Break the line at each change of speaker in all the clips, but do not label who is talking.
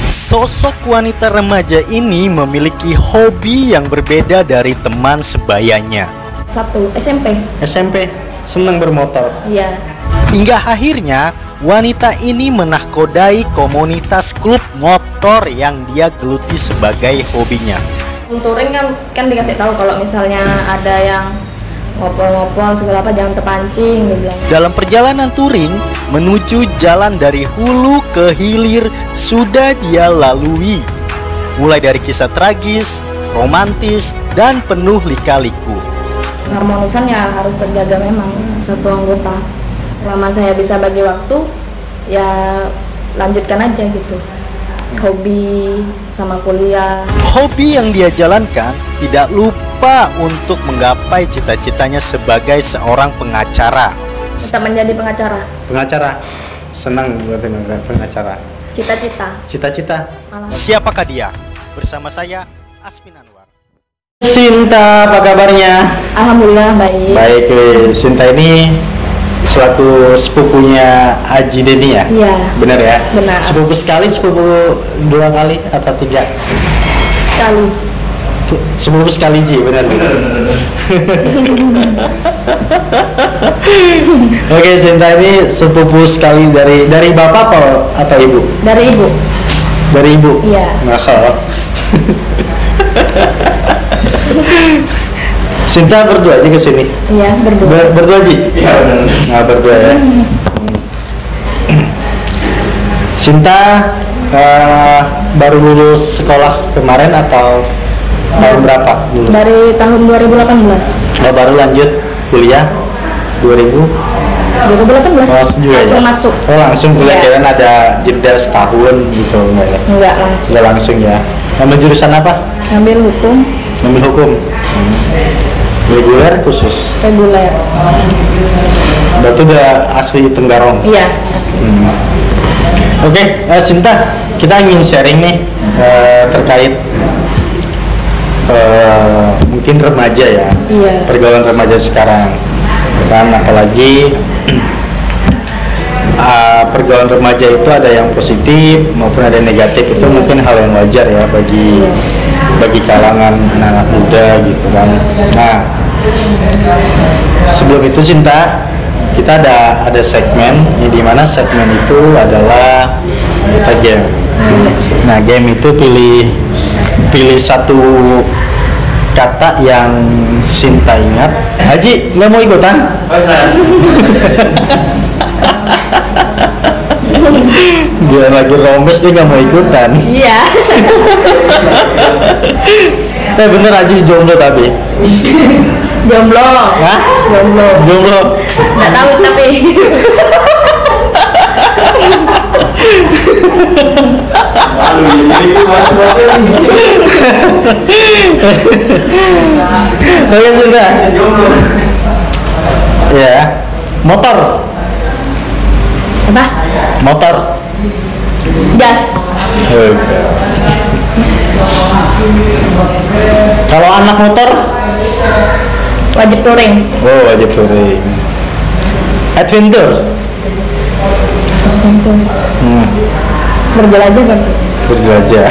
Sosok wanita remaja ini memiliki hobi yang berbeda dari teman sebayanya.
Satu SMP.
SMP, senang bermotor.
Iya.
Hingga akhirnya wanita ini menahkodai komunitas klub motor yang dia geluti sebagai hobinya.
Touring kan dikasih tahu kalau misalnya ada yang ngopol-ngopol segala apa jangan terpancing, dia bilang.
Dalam perjalanan touring menuju jalan dari hulu ke hilir sudah dia lalui. Mulai dari kisah tragis, romantis, dan penuh lika-liku.
Harmonisan ya harus terjaga memang satu anggota. Selama saya bisa bagi waktu, ya lanjutkan aja gitu. Hobi sama kuliah.
Hobi yang dia jalankan tidak lupa untuk menggapai cita-citanya sebagai seorang pengacara.
Kita menjadi pengacara.
Pengacara, senang berarti pengacara.
Cita-cita.
Cita-cita.
Siapakah dia? Bersama saya, Asmin Anwar.
Sinta, apa kabarnya?
Alhamdulillah baik.
Baik, Sinta ini selaku sepupunya Aji Deni ya?
Iya.
Benar ya?
Benar.
Sepupu sekali, sepupu dua kali atau tiga?
Sekali.
Sepupu sekali Ji, benar. Oke, Sinta ini sepupu sekali dari bapak atau ibu?
Dari ibu.
Dari ibu?
Iya.
Oh. Sinta berdua aja ke sini.
Iya, berdua.
Berdua Ji? Iya. Nah, berdua ya. Sinta baru lulus sekolah kemarin atau tahun berapa lulus?
Dari tahun 2018.
Oh, baru lanjut kuliah 2018.
2018.
Oh, juga
Langsung
ya?
masuk.
Oh, langsung kuliah,
Iya.
kirain ada jeda setahun gitu enggak ya?
Enggak langsung.
Sudah langsung ya. Ngambil jurusan apa?
Ngambil hukum
Ngambil hukum. Reguler khusus.
reguler.
Berarti udah asli Tenggarong.
Iya, asli.
Oke, Sinta, kita ingin sharing nih terkait mungkin remaja ya.
Iya.
Pergaulan remaja sekarang. Dan apalagi pergaulan remaja itu ada yang positif maupun ada yang negatif. Itu mungkin hal yang wajar ya bagi kalangan anak-anak muda gitu kan. Nah, sebelum itu Sinta, kita ada segmen di mana segmen itu adalah kita game. Nah, game itu pilih satu kata yang Sinta ingat. Haji nggak mau ikutan? Dia lagi romes, dia nggak mau ikutan.
Iya.
Bener Haji jomblo tapi.
Jomblo.
Hah? Jomblo.
Nggak tahu tapi.
Oke sudah. Ya. Motor.
Apa?
Motor.
Jas.
Kalau anak motor?
Wajib touring.
Oh, wajib touring. Adventure.
Tentu. Berjelajah kan?
Berjelajah.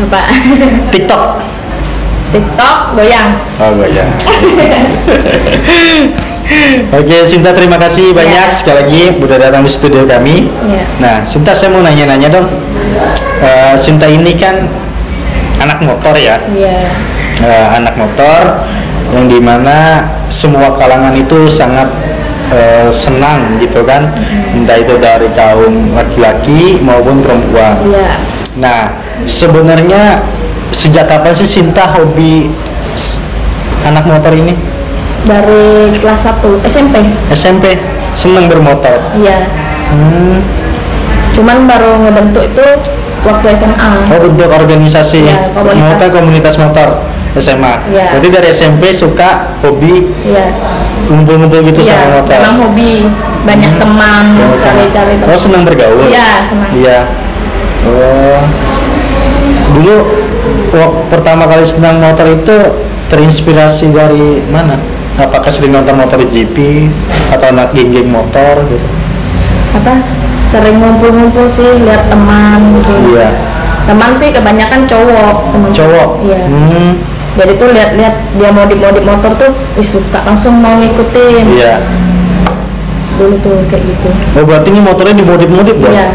Apa?
TikTok.
TikTok goyang.
Oh, goyang. Oke, Sinta, terima kasih banyak sekali lagi udah datang di studio kami.
Iya.
Nah, Sinta, saya mau nanya-nanya dong. Sinta ini kan anak motor ya.
Iya.
Anak motor yang dimana semua kalangan itu sangat senang gitu kan, entah itu dari kaum laki-laki maupun perempuan.
Iya.
Nah, sebenarnya sejak kapan sih Sinta hobi anak motor ini?
Dari kelas 1 SMP.
SMP senang bermotor.
Iya. Cuman baru ngebentuk itu waktu SMA.
Oh, bentuk organisasi
Iya,
komunitas motor SMA.
Iya.
Berarti dari SMP suka hobi
Iya.
ngumpul-ngumpul gitu
Iya,
sama motor.
memang hobi. Banyak teman, cari-cari teman.
Oh, senang bergaul.
Iya, senang.
Iya. Oh. Dulu pertama kali senang motor itu terinspirasi dari mana? Apakah sering nonton motor GP atau anak geng-geng motor gitu?
Apa sering ngumpul-ngumpul sih, lihat teman gitu.
Iya.
Teman sih kebanyakan cowok, teman
Cowok.
Iya. Jadi tuh lihat-lihat dia modif-modif motor tuh, suka langsung mau ngikutin.
Iya.
Dulu tuh kayak gitu.
Oh berarti ini motornya dimodif-modif dong?
Iya.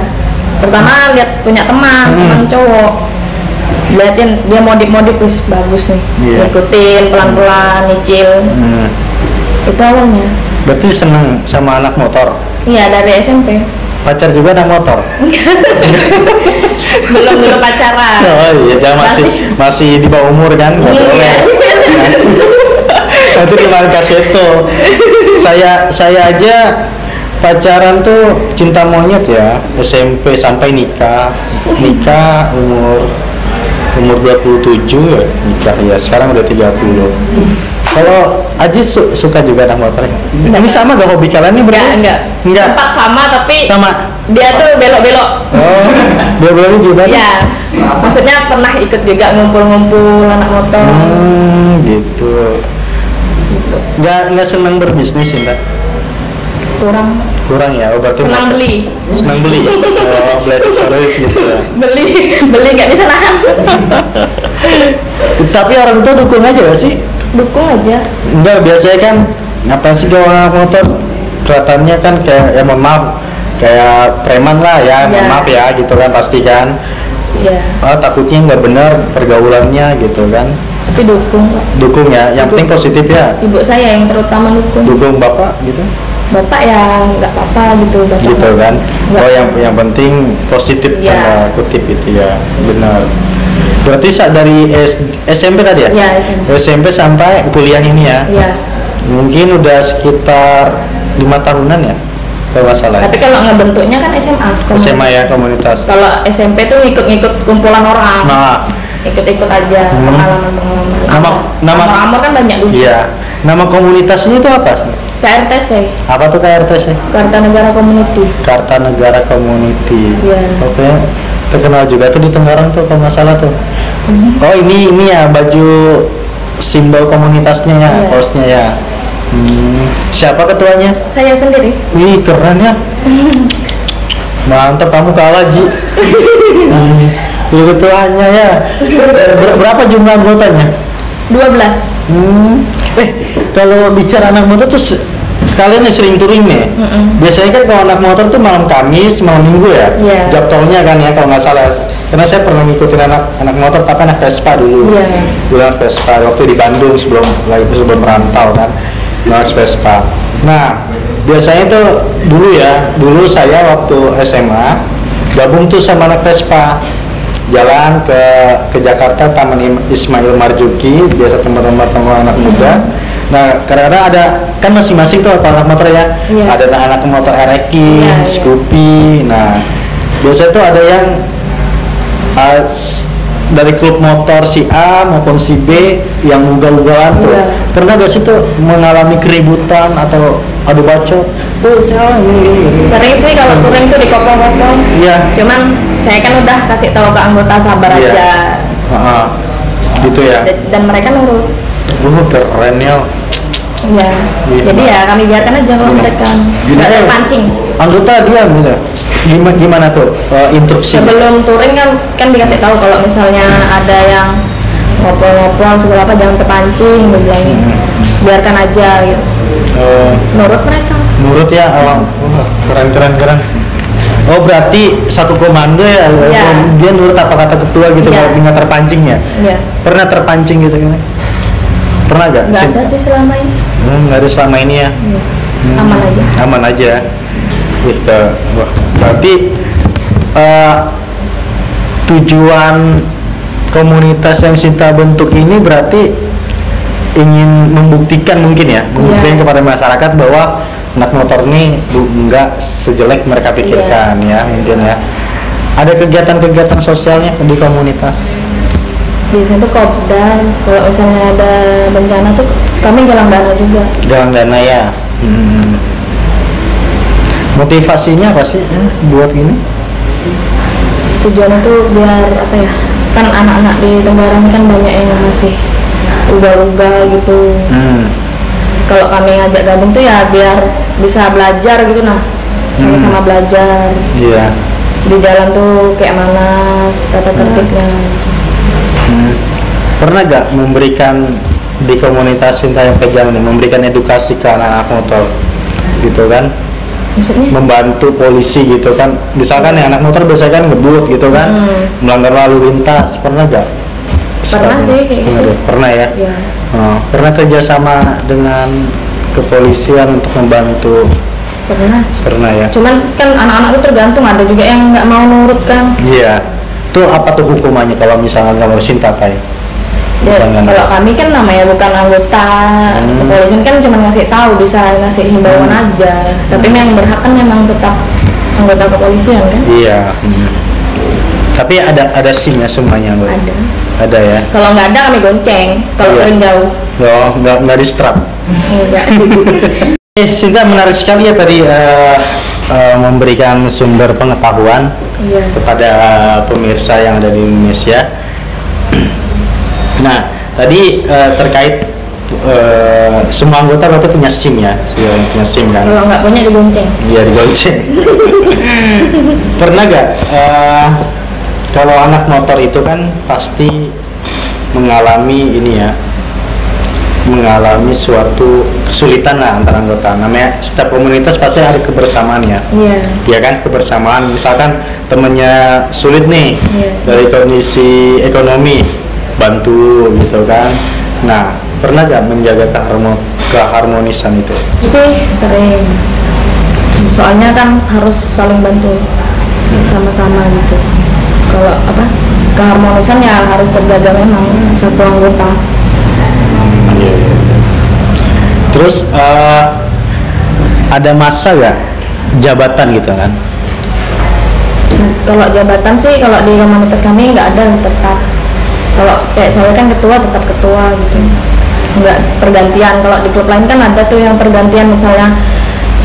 Pertama lihat punya teman cowok. Liatin dia modif-modif, wis bagus nih.
Iya.
Ngikutin pelan-pelan, nyicil. Itu awalnya.
Berarti seneng sama anak motor?
Iya, dari SMP.
Pacar juga anak motor?
belum pacaran.
Oh iya, jangan masih di bawah umur kan? Nggak
Iya.
boleh. Itu gimana kaseto? Saya aja pacaran tuh cinta monyet ya, SMP sampai nikah umur 27 ya nikah ya, sekarang udah 30. Kalau Aji suka juga anak motor ya? Ini sama gak hobi kalian nih berdua?
Enggak. Sempat sama tapi
sama.
Dia tuh belok-belok.
Oh, belok-beloknya gimana?
Iya. Maksudnya pernah ikut juga ngumpul-ngumpul anak motor.
Gitu. Nggak senang berbisnis ya,
Kurang
ya, oh berarti
senang beli.
Senang beli. Oh, beli aksesoris gitu ya.
beli nggak bisa nahan.
Tapi orang tua dukung aja gak sih?
Dukung aja.
Enggak, biasanya kan ngapa sih kalau anak motor kelihatannya kan kayak ya mohon maaf kayak preman lah ya, mohon maaf ya gitu kan pasti kan.
Iya.
Takutnya nggak benar pergaulannya gitu kan.
Tapi dukung kok.
Dukung ya, yang penting positif ya.
Ibu saya yang terutama dukung.
Dukung bapak gitu.
Bapak ya nggak apa-apa gitu. Bapak
Gitu kan.
Enggak.
Oh yang penting positif tanda kutip itu ya, benar. Berarti dari SMP tadi ya?
Iya,
SMP sampai kuliah ini ya?
Iya.
Mungkin udah sekitar 5 tahunan ya? Kalau nggak salah.
Tapi kalau ngebentuknya kan SMA.
SMA ya, komunitas.
Kalau SMP tuh ngikut-ngikut kumpulan orang.
Nah,
ikut-ikut aja pengalaman.
Nama
Amor kan banyak dulu.
Iya. Nama komunitasnya itu apa?
KRTC.
Apa tuh KRTC?
Kartanegara Community.
Kartanegara Community.
Iya.
Oke. Terkenal juga tuh di Tenggarang tuh kalau nggak salah tuh. Oh ini ya baju simbol komunitasnya ya,
Iya.
kaosnya ya. Siapa ketuanya?
Saya sendiri.
Wih keren ya. Mantap, kamu kalah Ji. Lu ketuanya ya. Berapa jumlah anggotanya?
12.
Kalau bicara anak motor tuh kalian yang sering touring nih. Biasanya kan kalau anak motor tuh malam Kamis, malam Minggu ya.
Iya.
Job tolnya kan ya kalau nggak salah. Karena saya pernah ngikutin anak motor tapi anak Vespa dulu.
Iya.
Dulu anak Vespa waktu di Bandung sebelum merantau kan. Anak Vespa. Nah, biasanya tuh dulu saya waktu SMA gabung tuh sama anak Vespa. Jalan ke Jakarta, Taman Ismail Marzuki, biasa teman-teman anak muda. Nah, kadang-kadang ada kan masing-masing tuh anak motor ya.
Iya.
Ada anak motor RX, Scoopy. Nah, biasanya tuh ada yang dari klub motor si A maupun si B yang ugal-ugalan tuh.
Iya.
Pernah gak sih tuh mengalami keributan atau adu bacot?
Sering sih kalau touring tuh dikopong-kopong.
Iya.
Cuman saya kan udah kasih tahu ke anggota sabar
Iya.
aja.
Gitu ya.
Dan mereka nurut.
Keren ya.
Iya.
Iya.
Jadi ya kami biarkan aja kalau mereka nggak ada pancing.
Anggota diam gitu. Gimana tuh instruksi?
Sebelum touring kan dikasih tahu kalau misalnya ada yang ngobrol-ngobrol segala apa jangan terpancing, dia bilang gitu. Biarkan aja gitu. Nurut mereka.
Nurut ya awang. Keren. Oh berarti satu komando ya?
Iya.
Dia nurut apa kata ketua gitu
Iya.
kalau nggak terpancing ya?
Iya.
Pernah terpancing gitu kan? Pernah gak?
Nggak ada sih selama ini.
Nggak ada selama ini ya?
Iya. Aman aja.
Aman aja. Wah, berarti tujuan komunitas yang Sinta bentuk ini berarti ingin membuktikan mungkin ya, membuktikan kepada masyarakat bahwa anak motor ini enggak sejelek mereka pikirkan ya mungkin ya. Ada kegiatan-kegiatan sosialnya di komunitas?
Biasanya tuh kopdar, kalau misalnya ada bencana tuh kami galang dana juga.
Galang dana ya. Motivasinya apa sih buat ini?
Tujuannya tuh biar apa ya? Kan anak-anak di Tenggarang kan banyak yang masih ugal-ugal gitu. kalau kami ngajak gabung tuh ya biar bisa belajar gitu nah, sama-sama belajar.
Iya.
Di jalan tuh kayak mana tata tertibnya.
Pernah gak memberikan di komunitas Sinta yang pegang nih, memberikan edukasi ke anak-anak motor gitu kan?
Maksudnya?
Membantu polisi gitu kan, misalkan ya anak motor biasanya kan ngebut gitu kan, melanggar lalu lintas, pernah gak?
Pernah sih kayak gitu.
Pernah ya?
Iya.
Pernah kerjasama dengan kepolisian untuk membantu? Pernah ya?
Cuman kan anak-anak itu tergantung, ada juga yang nggak mau nurut kan.
Iya. Itu apa tuh hukumannya kalau misalkan kamu Sinta Pai?
Ya, kalau kami kan namanya bukan anggota kepolisian, kan cuma ngasih tahu, bisa ngasih himbauan aja. Tapi yang berhak kan memang tetap anggota kepolisian kan?
Iya. Tapi ada SIM-nya semuanya, Bu?
Ada.
Ada ya?
Kalau nggak ada kami gonceng, kalau paling jauh.
Oh, nggak di strap.
Enggak.
Sinta, menarik sekali ya tadi memberikan sumber pengetahuan kepada pemirsa yang ada di Indonesia. Nah, tadi terkait semua anggota berarti punya SIM ya, punya SIM kan?
Kalau nggak punya digonceng.
Iya, digonceng. Pernah nggak kalau anak motor itu kan pasti mengalami ini ya, mengalami suatu kesulitan lah antar anggota. Namanya setiap komunitas pasti ada kebersamaan ya. Iya kan, kebersamaan. Misalkan temennya sulit nih dari kondisi ekonomi, bantu gitu kan. Nah, pernah gak menjaga keharmonisan itu?
Sih sering. Soalnya kan harus saling bantu sama-sama gitu. Kalau keharmonisan ya harus terjaga memang satu anggota.
Terus ada masa gak jabatan gitu kan?
Kalau jabatan sih kalau di komunitas kami nggak ada tetap. Kalau kayak saya kan ketua, tetap ketua gitu. Nggak pergantian. Kalau di klub lain kan ada tuh yang pergantian, misalnya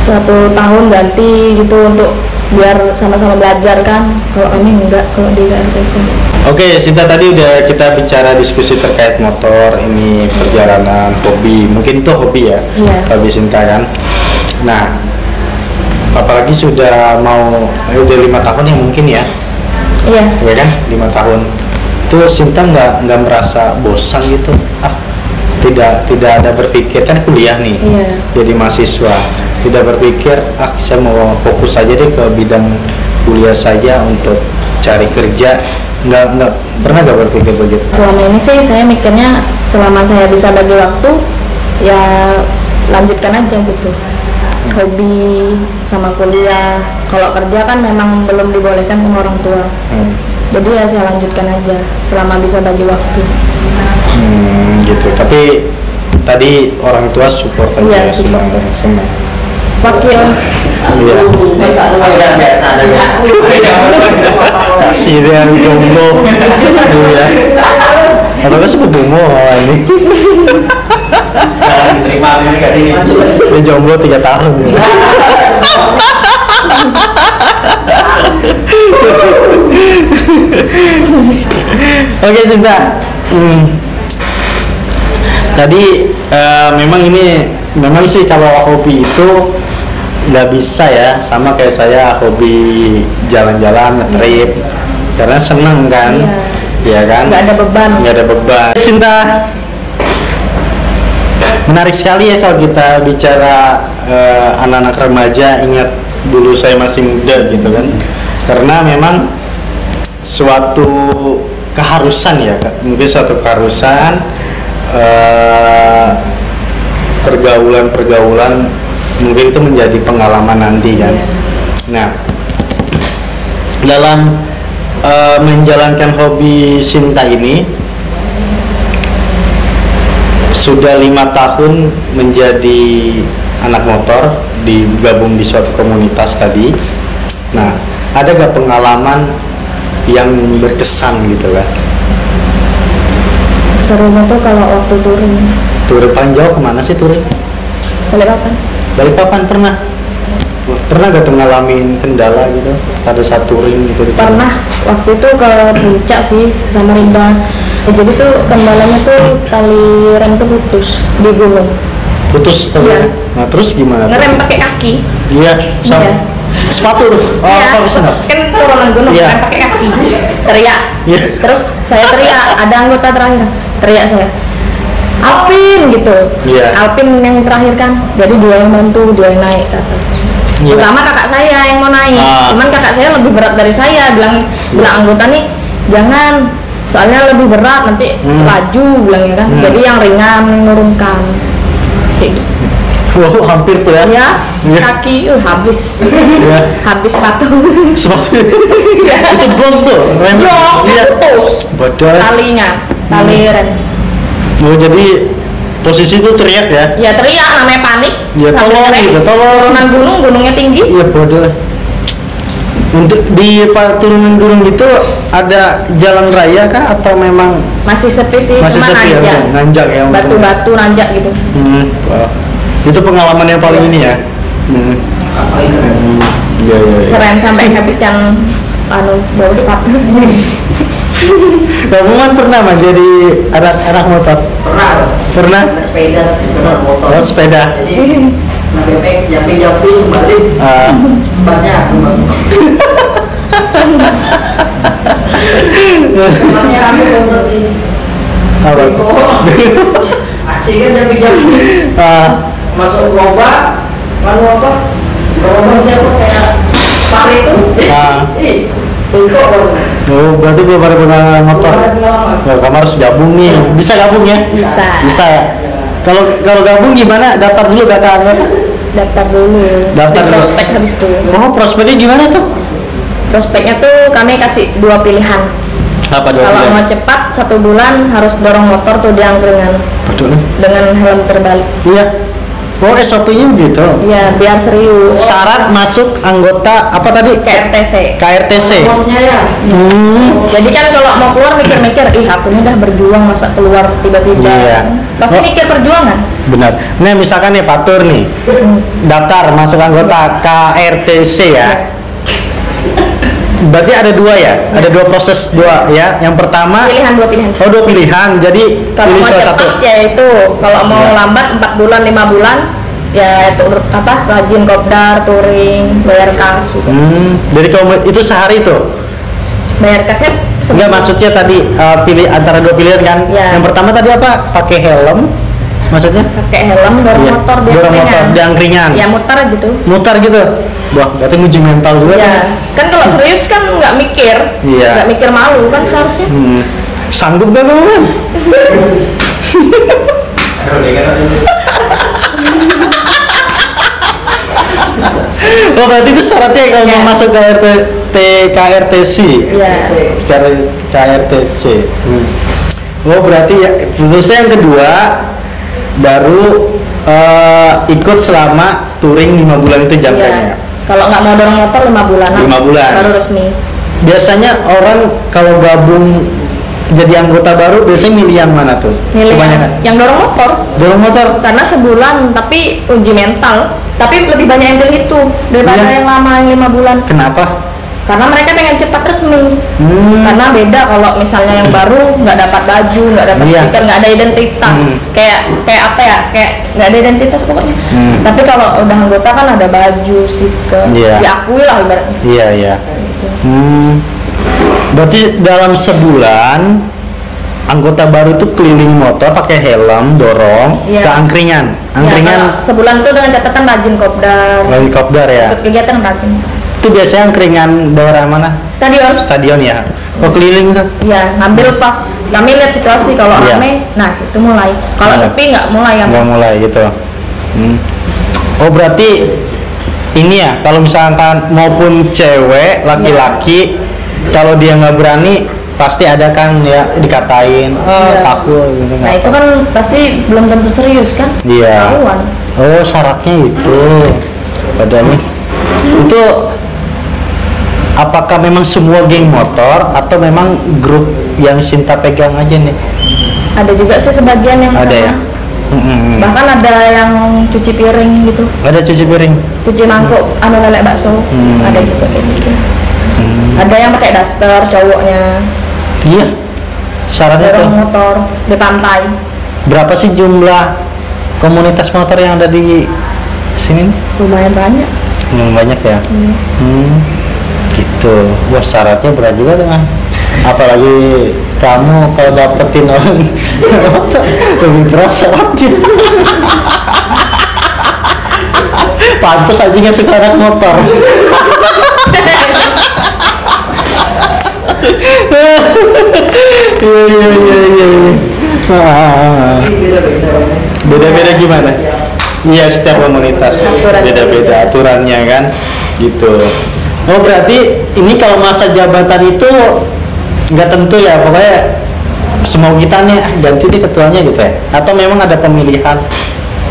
1 tahun ganti gitu untuk biar sama-sama belajar kan. Kalau kami enggak, kalau di KRTC.
Oke, Sinta, tadi udah kita bicara diskusi terkait motor, ini perjalanan, hobi. Mungkin itu hobi ya, hobi Sinta kan. Nah, apalagi sudah mau udah 5 tahun ya mungkin ya. Iya kan, 5 tahun. Itu Sinta nggak merasa bosan gitu? Tidak ada berpikir, kan kuliah nih, jadi mahasiswa. Tidak berpikir, saya mau fokus aja deh ke bidang kuliah saja untuk cari kerja. Nggak pernah nggak berpikir begitu?
Selama ini sih saya mikirnya selama saya bisa bagi waktu ya lanjutkan aja gitu, hobi sama kuliah. Kalau kerja kan memang belum dibolehkan sama orang tua, jadi ya saya lanjutkan aja selama bisa bagi waktu.
Gitu. Tapi tadi orang tua support aja. Semua.
Wakil.
Biasa ada ya. Kasih dia jomblo. Iya. Atau sepupu ini. Diterima enggak ini? Dia jomblo 3 tahun. Oke, Sinta. Tadi memang sih kalau hobi itu nggak bisa ya, sama kayak saya hobi jalan-jalan, nge-trip, karena seneng kan, ya kan? Nggak ada beban. Sinta, menarik sekali ya kalau kita bicara anak-anak remaja. Ingat dulu saya masih muda gitu kan, karena memang suatu keharusan ya, mungkin suatu keharusan pergaulan mungkin itu menjadi pengalaman nanti kan. Nah, dalam menjalankan hobi Sinta ini sudah 5 tahun menjadi anak motor, digabung di suatu komunitas tadi. Nah, ada gak pengalaman yang berkesan gitu kan?
Serunya tuh kalau waktu touring
paling jauh kemana sih touring? Balikpapan pernah gak tuh ngalamin kendala gitu pada saat touring gitu?
Pernah, waktu itu ke puncak sih sama Rimba. Jadi tuh kendalanya tuh tali rem tuh putus di gunung.
putus tuh.
Iya.
Nah terus gimana?
Ngerem pakai kaki.
Iya, sama
Iya.
sepatu tuh. Oh,
Iya,
apa bisa nggak?
kan turunan gunung
Iya.
ngerem pakai kaki. Teriak.
Iya.
Terus saya teriak, ada anggota terakhir. Teriak saya. Alpin gitu.
Iya.
Alpin yang terakhir kan. Jadi dia yang bantu, dia yang naik ke atas.
Iya.
Pertama kakak saya yang mau naik. Cuman kakak saya lebih berat dari saya. Bilang anggota nih, jangan. Soalnya lebih berat nanti laju bilangnya kan. Jadi yang ringan menurunkan. Kayak gitu.
Wow, hampir tuh ya.
Ya,
Iya.
kaki habis.
Iya.
Habis sepatu.
Sepatu. Itu blong tuh. Rem.
Blong,
Iya.
putus.
Bodoh.
Talinya, tali rem.
Oh, jadi posisi itu teriak ya?
Ya teriak namanya panik.
Ya,
Sambil
tolong
ngerem.
gitu, tolong.
Turunan gunung, gunungnya tinggi.
Iya bodoh. Untuk di turunan gunung itu ada jalan raya kah atau memang
Masih sepi sih,
masih
cuma
sepi ya?
nanjak.
Nanjak ya? untungnya.
Batu-batu nanjak gitu.
Wah. Itu pengalaman yang paling ini ya? Iya iya. Iya.
Keren sampai habiskan bawa sepatu.
Kamu kan pernah mah jadi anak motor? Pernah?
Sepeda dengan motor.
Oh, sepeda.
Jadi bebek jampi sebalik tempatnya tempatnya aku motor di
Apa?
Beko. Asik kan jampi masuk lomba lalu apa lomba siapa kayak pari itu Beko warna.
Oh, berarti belum ada pengalaman motor.
Pengalaman.
Nah, kamu harus gabung nih. Bisa gabung ya?
Bisa.
Bisa ya? Kalau gabung gimana? Daftar dulu kata anggota.
Daftar dulu.
Daftar
Di
dulu.
prospek habis itu.
Oh, prospeknya gimana tuh?
Prospeknya tuh kami kasih 2 pilihan.
Apa dua
Kalau
pilihan?
mau cepat 1 bulan harus dorong motor tuh di angkringan
Betul.
dengan helm terbalik.
Iya. Oh, SOP-nya gitu.
Iya, biar serius.
Syarat masuk anggota apa tadi?
KRTC.
KRTC.
Bosnya ya.
Jadi kan kalau mau keluar mikir-mikir, aku ini udah berjuang masa keluar tiba-tiba.
Iya.
Pasti
Oh.
mikir perjuangan.
Benar. Nah, misalkan nih Pak Tur nih, daftar masuk anggota KRTC ya. Berarti ada dua ya? Ada dua proses dua ya. Yang pertama,
Pilihan 2 pilihan.
oh 2 pilihan. Jadi
Kalau
pilih
mau
salah
cepat
satu.
ya itu, kalau mau
Ya.
lambat 4 bulan 5 bulan ya itu rajin kopdar, touring, bayar kas gitu.
Jadi kalau itu sehari tuh?
Bayar kasnya
Enggak, maksudnya tadi pilih antara 2 pilihan kan?
Ya.
Yang pertama tadi apa? Pakai helm? Maksudnya?
pakai helm, dorong
Iya,
motor di
dorong
angkringan.
motor di angkringan.
Ya muter gitu.
Mutar gitu. Wah, berarti nguji mental juga kan?
Ya, kan kalau serius kan nggak mikir,
Iya.
nggak mikir malu kan seharusnya.
Sanggup gak kamu kan? Oh, berarti itu syaratnya kalau
Iya.
mau masuk ke KRTC.
Iya.
KRTC. Oh, berarti ya khususnya yang kedua baru ikut selama touring 5 bulan itu
Iya.
jangkanya.
Kalau nggak mau dorong motor 5 bulan.
5 bulan.
Baru resmi.
Biasanya orang kalau gabung jadi anggota baru biasanya milih yang mana tuh?
Milih
Kebanyakan
yang dorong motor.
dorong motor.
Karena sebulan tapi uji mental. Tapi lebih banyak yang pilih itu daripada
Iya.
yang lama yang 5 bulan.
Kenapa?
Karena mereka pengen cepat resmi.
Hmm.
Karena beda kalau misalnya yang baru nggak dapat baju, nggak dapat
Iya.
stiker, nggak ada identitas. Kayak apa ya? Kayak nggak ada identitas pokoknya. Tapi kalau udah anggota kan ada baju, stiker,
Iya.
diakui lah ibaratnya.
Iya, iya. Berarti dalam sebulan anggota baru tuh keliling motor pakai helm, dorong
Iya.
ke angkringan.
Ya, kalau sebulan itu dengan catatan rajin kopdar,
Helikopter ya.
ikut kegiatan rajin.
Itu biasanya angkringan daerah mana?
Stadion.
Stadion ya. Oh, keliling tuh.
Iya, ngambil pas kami lihat situasi kalau
Iya.
rame, nah itu mulai. Kalau
Iya.
sepi nggak mulai kan.
Nggak mulai gitu. Oh, berarti ini ya, kalau misalkan maupun cewek, laki-laki, kalau dia nggak berani, pasti ada kan ya dikatain,
Iya.
takut gitu.
Nah itu kan pasti belum tentu serius kan?
Iya.
Ketahuan.
Oh, syaratnya itu. Padahal itu apakah memang semua geng motor atau memang grup yang Sinta pegang aja nih?
Ada juga sih sebagian yang
Ada
sama.
ya?
Bahkan ada yang cuci piring gitu,
Ada cuci piring.
cuci mangkuk, anu lelek bakso, ada juga kayak gitu. Ada yang pakai daster cowoknya,
Iya. Syaratnya tuh
dorong motor di pantai.
berapa sih jumlah komunitas motor yang ada di sini nih?
Lumayan banyak.
Banyak ya. Gitu. Wah, syaratnya berat juga dengan apalagi kamu kalau dapetin orang lebih berat syaratnya. Pantes aja nggak suka anak motor. Iya. Beda-beda gimana? Iya, setiap komunitas beda-beda aturannya kan, gitu. Oh, berarti ini kalau masa jabatan itu nggak tentu ya, pokoknya semau kita nih ganti nih ketuanya gitu ya? Atau memang ada pemilihan?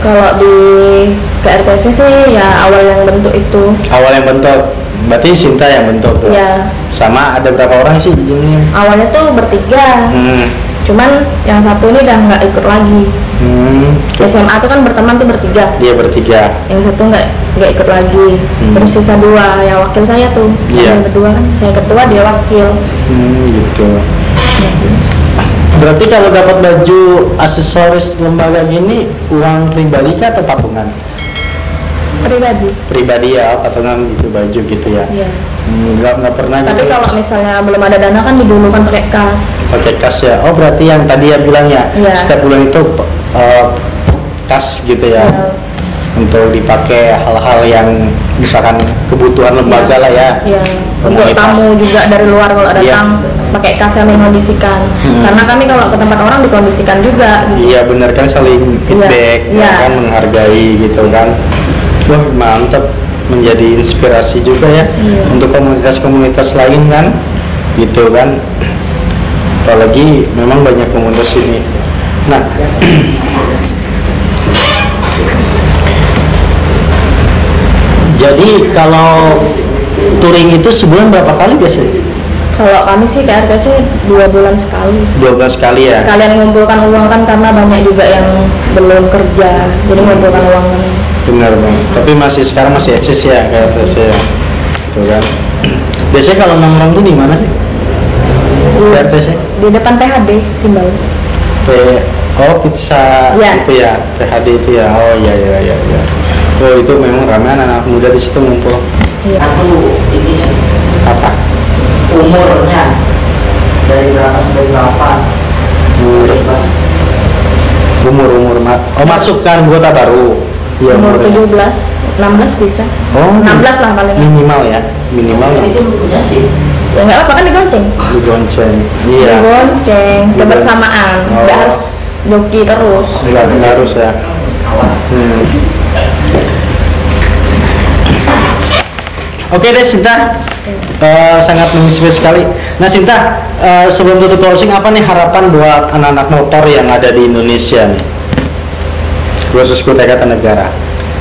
Kalau di KRTC sih ya awal yang bentuk itu.
Awal yang bentuk, berarti Sinta yang bentuk tuh?
Iya.
Sama ada berapa orang sih di sini?
Awalnya tuh bertiga. Cuman yang satu ini udah nggak ikut lagi. SMA tuh kan berteman tuh bertiga.
Dia bertiga.
Yang satu nggak ikut lagi. Terus sisa dua, yang wakil saya tuh.
Iya.
Yang kedua kan saya ketua, dia wakil.
Gitu. Berarti kalau dapat baju aksesoris lembaga gini uang pribadi kah atau patungan? Pribadi ya, patungan gitu baju gitu ya.
Iya.
Nggak pernah.
Tapi
gitu.
kalau misalnya belum ada dana kan didulukan pakai kas.
Pakai kas ya. Oh, berarti yang tadi ya bilang ya,
Iya.
setiap bulan itu kas gitu ya.
Iya.
Untuk dipakai hal-hal yang misalkan kebutuhan lembaga lah ya.
Iya. Untuk tamu juga dari luar kalau datang pakai kas kami kondisikan. Karena kami kalau ke tempat orang dikondisikan juga. Gitu.
Iya, benar kan, saling feedback, kan menghargai gitu kan. Wah, mantap, menjadi inspirasi juga ya untuk komunitas-komunitas lain kan, gitu kan. Apalagi memang banyak komunitas ini. Nah, jadi kalau touring itu sebulan berapa kali biasanya?
Kalau kami sih KRTC 2 bulan sekali.
2 bulan sekali ya?
Sekalian mengumpulkan uang kan karena banyak juga yang belum kerja, jadi mengumpulkan uang.
Benar bang, tapi sekarang masih eksis ya KRTC ya, tuh kan. Biasanya kalau nongkrong tuh di mana sih? KRTC?
Di depan PHD Timbal.
Pizza itu ya, PHD itu ya. Oh iya. Oh, itu memang ramai anak muda di situ ngumpul.
Iya.
Aku ini sih
Apa?
umurnya dari berapa sampai berapa? Bebas.
Umur masuk kan anggota baru. Iya,
Umur
umurnya.
17, 16 bisa.
Oh,
16 lah paling.
Minimal ya, minimal.
Itu punya sih.
Ya nggak apa kan digonceng.
Digonceng. Iya.
Digonceng, kebersamaan.
Oh.
Nggak harus joki terus.
Nggak harus ya. Oke deh Sinta, sangat menginspirasi sekali. Nah Sinta, sebelum tutup closing, apa nih harapan buat anak-anak motor yang ada di Indonesia nih, khusus Kutai Kartanegara?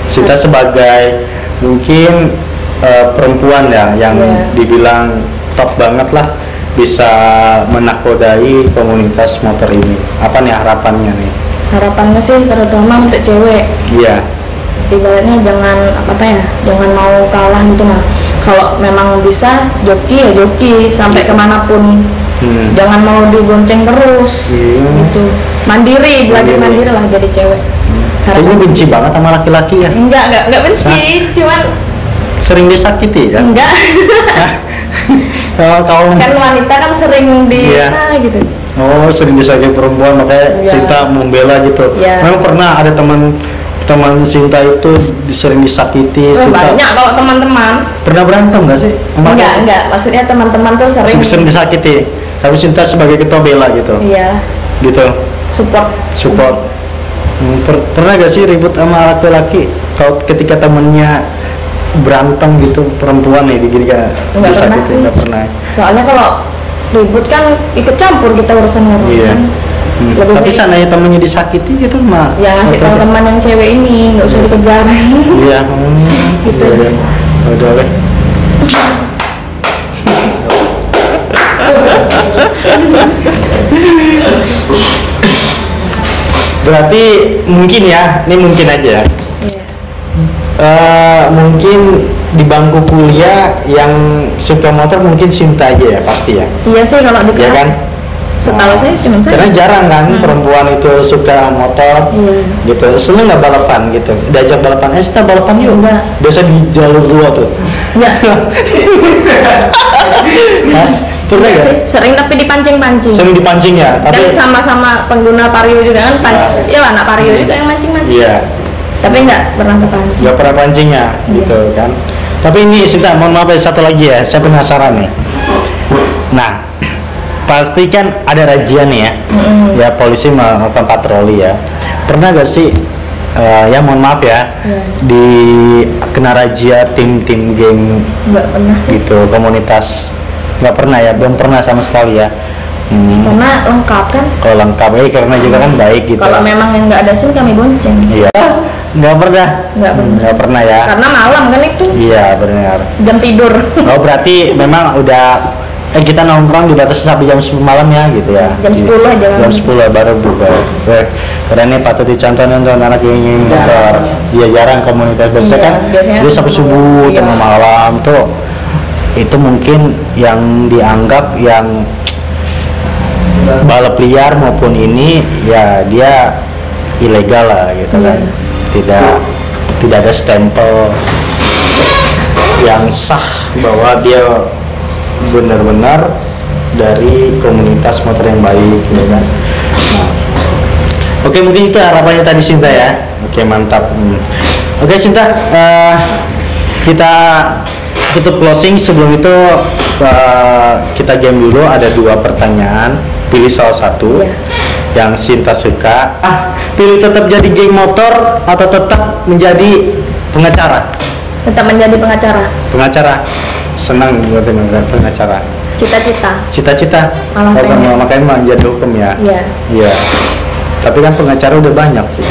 Sinta sebagai mungkin perempuan ya, yang dibilang top banget lah, bisa menakodai komunitas motor ini. Apa nih harapannya nih?
Harapannya sih terutama untuk cewek.
Iya.
Ibaratnya jangan mau kalah gitu mah. Kalau memang bisa joki ya joki sampai kemanapun. Jangan mau digonceng terus. Gitu. Belajar mandiri lah jadi cewek.
Kayaknya benci banget sama laki-laki ya?
Enggak benci, cuman
sering disakiti ya?
Enggak.
Kalau
Kan wanita kan sering gitu.
Oh, sering disakiti perempuan, makanya Sinta membela gitu. Memang pernah ada teman Sinta itu sering disakiti.
Banyak kalau teman-teman.
Pernah berantem nggak sih?
Enggak. Maksudnya teman-teman tuh sering
disakiti. Tapi Sinta sebagai ketua bela gitu.
Iya.
Gitu. Support. Pernah gak sih ribut sama laki-laki? Kalau ketika temennya berantem gitu, perempuan nih digini kan? Nggak pernah.
Soalnya kalau ribut kan ikut campur kita urusan orang.
Iya. Tapi sananya temennya disakiti gitu mah.
Ya ngasih tahu teman yang cewek ini nggak usah dikejar.
Iya. Gitu. Udah deh. Berarti mungkin ya, ini mungkin aja. Mungkin di bangku kuliah yang suka motor mungkin Sinta aja ya pasti ya.
Iya sih kalau di kelas.
Ya kan?
Setahu saya cuma saya.
Karena jarang kan perempuan itu suka motor, gitu. Seneng nggak balapan gitu? Diajak balapan, kita balapan yuk.
Enggak.
Biasa di jalur 2 tuh.
Enggak.
Hah? Pernah
Enggak
nggak?
sih, sering tapi dipancing-pancing.
Sering dipancing ya,
Dan
tapi
sama-sama pengguna vario juga kan, ya anak vario juga yang mancing-mancing.
iya,
Tapi nggak pernah kepancing.
nggak pernah pancingnya, gitu kan. Tapi ini Sinta, mohon maaf ya, satu lagi ya, saya penasaran nih. Nah, pasti kan ada razia nih ya, ya polisi melakukan patroli ya. Pernah gak sih, ya mohon maaf ya, di kena razia tim-tim geng
Nggak pernah sih.
gitu, komunitas? Nggak pernah ya, belum pernah sama sekali ya.
Karena lengkap kan.
Kalau lengkap, karena juga kan baik gitu.
Kalau memang yang nggak ada SIM kami bonceng.
Iya, nggak pernah.
Nggak pernah.
Nggak pernah ya.
Karena malam kan itu
Iya benar.
jam tidur.
Oh berarti memang udah kita nongkrong dibatasi sampai jam 10 malam ya gitu ya.
Jam 10 aja kan.
Jam 10 baru bubar. Weh, keren nih, patut dicontoh untuk anak yang ingin motor. Iya jarang komunitas biasanya
Iya,
kan
biasanya
dia sampai subuh
iya.
tengah malam tuh. Itu mungkin yang dianggap yang balap liar maupun ini ya dia ilegal lah gitu kan. Tidak ada stempel yang sah bahwa dia benar-benar dari komunitas motor yang baik gitu kan. Nah, oke, mungkin itu harapannya tadi Sinta ya. Oke, mantap. Oke Sinta, kita tutup closing. Sebelum itu kita game dulu, ada 2 pertanyaan, pilih salah satu yang Sinta suka. Pilih tetap jadi geng motor atau tetap menjadi pengacara?
Tetap menjadi pengacara.
Pengacara, senang berarti pengacara.
Cita-cita.
Cita-cita?
Malah
Oh,
pengen.
makanya mau jadi hukum ya?
Iya.
Iya. Tapi kan pengacara udah banyak sih.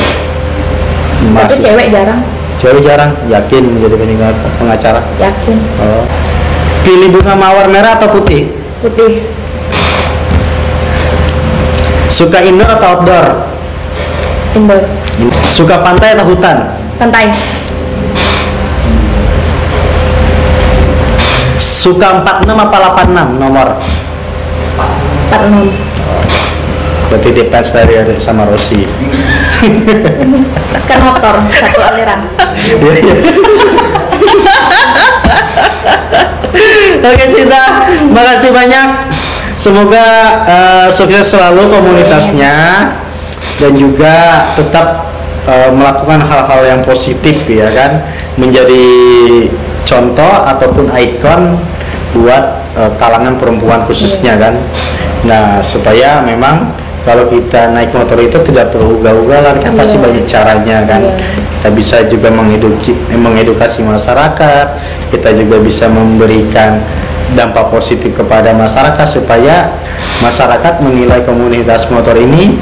Tapi cewek jarang.
Cewek jarang, yakin menjadi pengacara?
Yakin.
Oh. Pilih bunga mawar merah atau putih?
Putih.
Suka indoor atau outdoor?
Indoor.
Suka pantai atau hutan?
Pantai.
Suka 46 apa 86 nomor?
46.
Berarti depends dari sama Rosi.
Kan motor satu aliran.
Oke Sinta, makasih banyak. Semoga sukses selalu komunitasnya dan juga tetap melakukan hal-hal yang positif ya kan, menjadi contoh ataupun ikon buat kalangan perempuan khususnya kan. Nah supaya memang kalau kita naik motor itu tidak perlu ugal-ugalan kan, pasti banyak caranya kan. Kita bisa juga mengedukasi masyarakat, kita juga bisa memberikan dampak positif kepada masyarakat supaya masyarakat menilai komunitas motor ini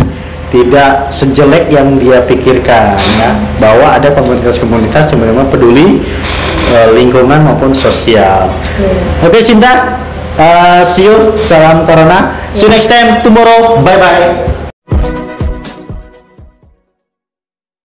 tidak sejelek yang dia pikirkan ya, bahwa ada komunitas-komunitas yang benar-benar peduli lingkungan maupun sosial. Oke Sinta, see you, salam corona, see you next time tomorrow, bye bye.